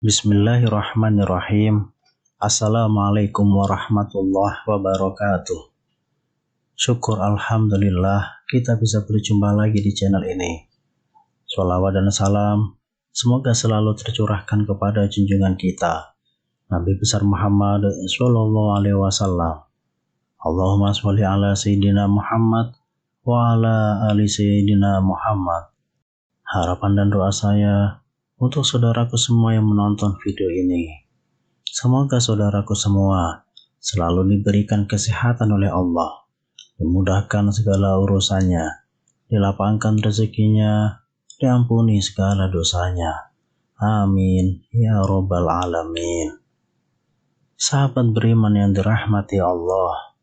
Bismillahirrahmanirrahim. Assalamualaikum warahmatullahi wabarakatuh. Syukur alhamdulillah kita bisa berjumpa lagi di channel ini. Sholawat dan salam semoga selalu tercurahkan kepada junjungan kita Nabi besar Muhammad sallallahu alaihi wasallam. Allahumma sholli ala sayyidina Muhammad wa ala ali sayyidina Muhammad. Harapan dan doa saya untuk saudaraku semua yang menonton video ini, semoga saudaraku semua selalu diberikan kesehatan oleh Allah, dimudahkan segala urusannya, dilapangkan rezekinya, diampuni segala dosanya. Amin ya robbal alamin. Sahabat beriman yang dirahmati Allah,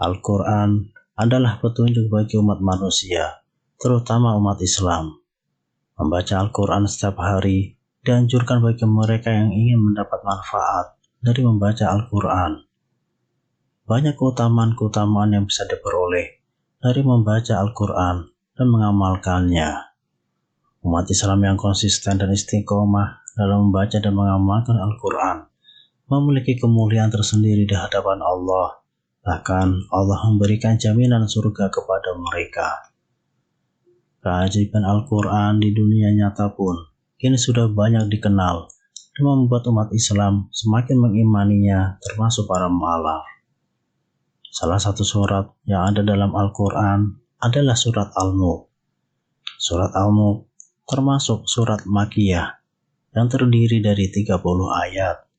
Al-Quran adalah petunjuk bagi umat manusia, terutama umat Islam. Membaca Al-Quran setiap hari dianjurkan bagi mereka yang ingin mendapat manfaat dari membaca Al-Quran. Banyak keutamaan-keutamaan yang bisa diperoleh dari membaca Al-Quran dan mengamalkannya. Umat Islam yang konsisten dan istiqomah dalam membaca dan mengamalkan Al-Quran memiliki kemuliaan tersendiri di hadapan Allah. Bahkan Allah memberikan jaminan surga kepada mereka. Keajaiban Al-Quran di dunia nyata pun kini sudah banyak dikenal dan membuat umat Islam semakin mengimaninya, termasuk para mu'alaf. Salah satu surat yang ada dalam Al-Quran adalah surat Al-Mulk. Surat Al-Mulk termasuk surat Makkiyah yang terdiri dari 30 ayat.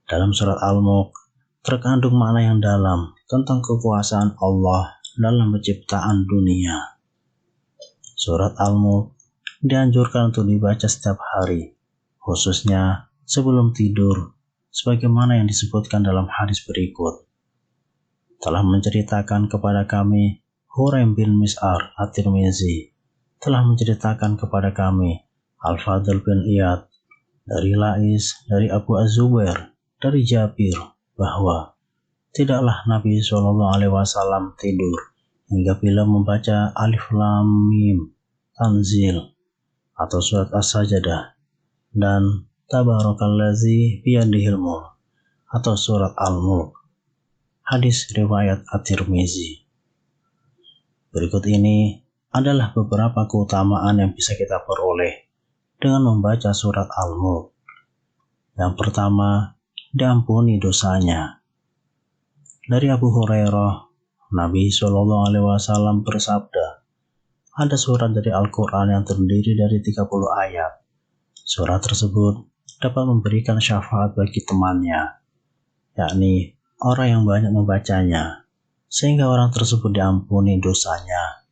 Dalam surat Al-Mulk terkandung makna yang dalam tentang kekuasaan Allah dalam penciptaan dunia. Surat Al-Mulk dianjurkan untuk dibaca setiap hari, khususnya sebelum tidur, sebagaimana yang disebutkan dalam hadis berikut. Telah menceritakan kepada kami Huraim bin Mis'ar At-Tirmizi, telah menceritakan kepada kami Al-Fadl bin Iyad, dari Lais, dari Abu Az-Zubair, dari Jabir, bahwa tidaklah Nabi SAW tidur hingga bila membaca Alif Lam Mim Tanzil atau surat As-Sajdah dan Tabarakalladzi biyadihil mulk atau surat Al-Mulk. Hadis riwayat At-Tirmizi. Berikut ini adalah beberapa keutamaan yang bisa kita peroleh dengan membaca surat Al-Mulk. Yang pertama, diampuni dosanya. Dari Abu Hurairah, Nabi SAW bersabda, ada surat dari Al-Quran yang terdiri dari 30 ayat. Surat tersebut dapat memberikan syafaat bagi temannya, yakni orang yang banyak membacanya, sehingga orang tersebut diampuni dosanya,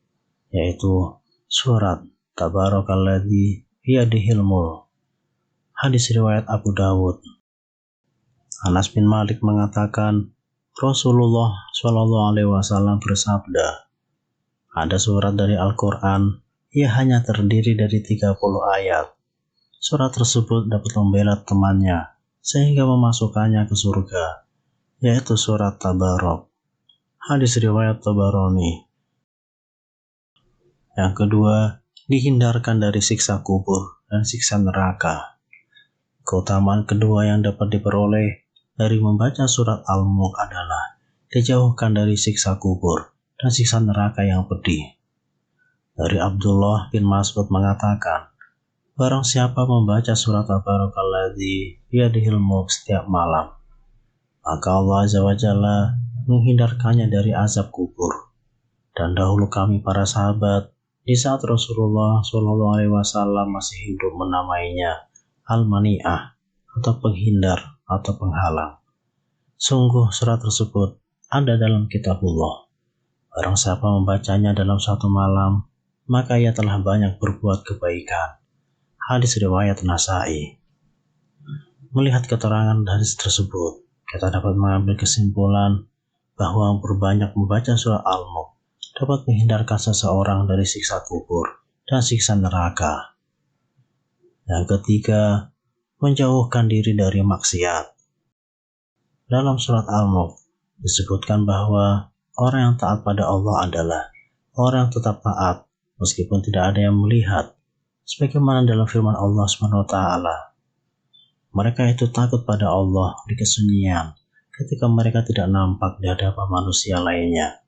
yaitu surat Tabarakalladzi biyadihil mulk. Hadis riwayat Abu Dawud. Anas bin Malik mengatakan, Rasulullah SAW bersabda, ada surat dari Al-Quran, ia hanya terdiri dari 30 ayat. Surat tersebut dapat membela temannya, sehingga memasukkannya ke surga, yaitu surat Tabarok. Hadis riwayat Tabarani. Yang kedua, dihindarkan dari siksa kubur dan siksa neraka. Keutamaan kedua yang dapat diperoleh dari membaca surat Al-Mulk adalah dijauhkan dari siksa kubur dan siksa neraka yang pedih. Dari Abdullah bin Mas'ud mengatakan, barang siapa membaca surat Tabarakalladzi biyadihil mulk setiap malam, maka Allah Azza wa Jalla menghindarkannya dari azab kubur. Dan dahulu kami para sahabat di saat Rasulullah SAW masih hidup menamainya Al-Mani'ah atau penghindar atau penghalang. Sungguh surat tersebut ada dalam kitabullah. Barang siapa membacanya dalam satu malam, maka ia telah banyak berbuat kebaikan. Hadis riwayat Nasai. Melihat keterangan hadis tersebut, kita dapat mengambil kesimpulan bahwa berbanyak membaca surat Al-Mulk dapat menghindarkan seseorang dari siksa kubur dan siksa neraka. Yang ketiga, menjauhkan diri dari maksiat. Dalam surat Al-Mulk disebutkan bahwa orang yang taat pada Allah adalah orang yang tetap taat meskipun tidak ada yang melihat. Sebagaimana dalam firman Allah SWT, mereka itu takut pada Allah di kesunyian ketika mereka tidak nampak di hadapan manusia lainnya.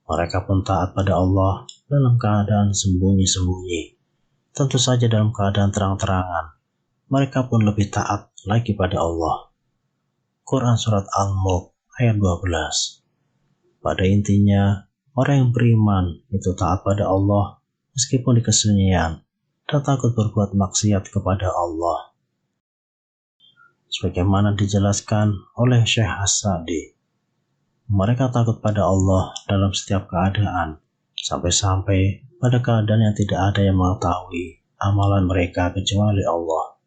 Mereka pun taat pada Allah dalam keadaan sembunyi-sembunyi. Tentu saja dalam keadaan terang-terangan, mereka pun lebih taat lagi pada Allah. Quran Surat Al-Mulk ayat 12. Pada intinya, orang yang beriman itu taat pada Allah meskipun di kesunyian dan takut berbuat maksiat kepada Allah. Sebagaimana dijelaskan oleh Syekh As-Sa'di, mereka takut pada Allah dalam setiap keadaan, sampai-sampai pada keadaan yang tidak ada yang mengetahui amalan mereka kecuali Allah.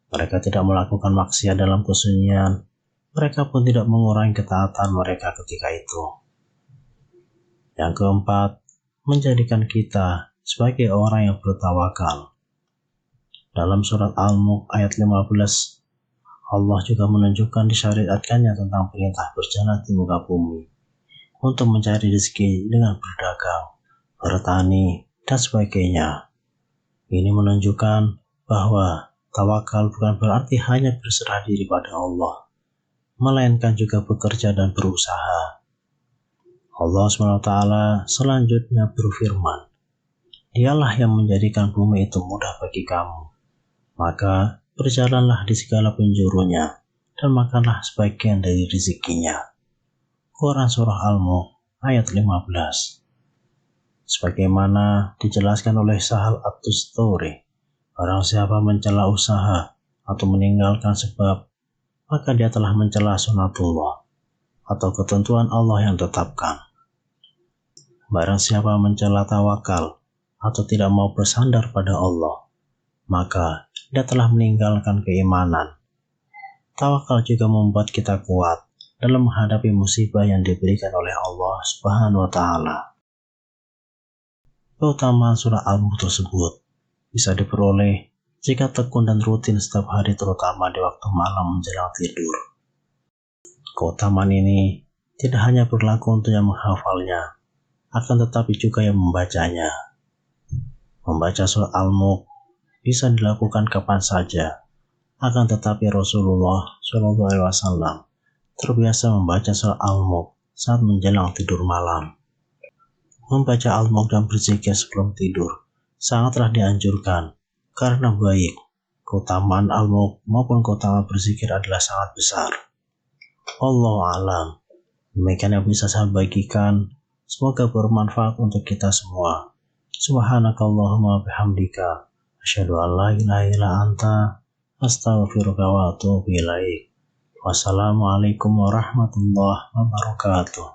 Mereka tidak melakukan maksiat dalam kesunyian, mereka pun tidak mengurangi ketaatan mereka ketika itu. Yang keempat, menjadikan kita sebagai orang yang bertawakal. Dalam surat Al-Mulk ayat 15, Allah juga menunjukkan disyariatkannya tentang perintah berjalan di muka bumi untuk mencari rezeki dengan berdagang, bertani, dan sebagainya. Ini menunjukkan bahwa tawakal bukan berarti hanya berserah diri pada Allah, melainkan juga bekerja dan berusaha. Allah SWT selanjutnya berfirman, Dialah yang menjadikan bumi itu mudah bagi kamu. Maka berjalanlah di segala penjurunya dan makanlah sebagian dari rezekinya. Quran Surah Al-Mulk ayat 15. Sebagaimana dijelaskan oleh Sahal At-Tusturi, barang siapa mencela usaha atau meninggalkan sebab, maka dia telah mencela sunatullah atau ketentuan Allah yang tetapkan. Barang siapa mencela tawakal atau tidak mau bersandar pada Allah, maka dia telah meninggalkan keimanan. Tawakal juga membuat kita kuat dalam menghadapi musibah yang diberikan oleh Allah Subhanahu wa Ta'ala. Keutamaan surah Al-Mulk tersebut bisa diperoleh jika tekun dan rutin setiap hari, terutama di waktu malam menjelang tidur. Keutamaan ini tidak hanya berlaku untuk yang menghafalnya, akan tetapi juga yang membacanya. Membaca surah Al-Mulk bisa dilakukan kapan saja, akan tetapi Rasulullah SAW terbiasa membaca surah Al-Mulk saat menjelang tidur malam. Membaca Al-Mulk dan berzikir sebelum tidur sangatlah dianjurkan karena baik. Keutamaan Al-Mulk maupun keutamaan berzikir adalah sangat besar. Allahu a'lam. Demikian yang bisa saya bagikan. Semoga bermanfaat untuk kita semua. Subhanakallahumma bihamdika asyhadu an la ilaha illa anta astaghfiruka wa atubu ilaik. Wassalamualaikum warahmatullahi wabarakatuh.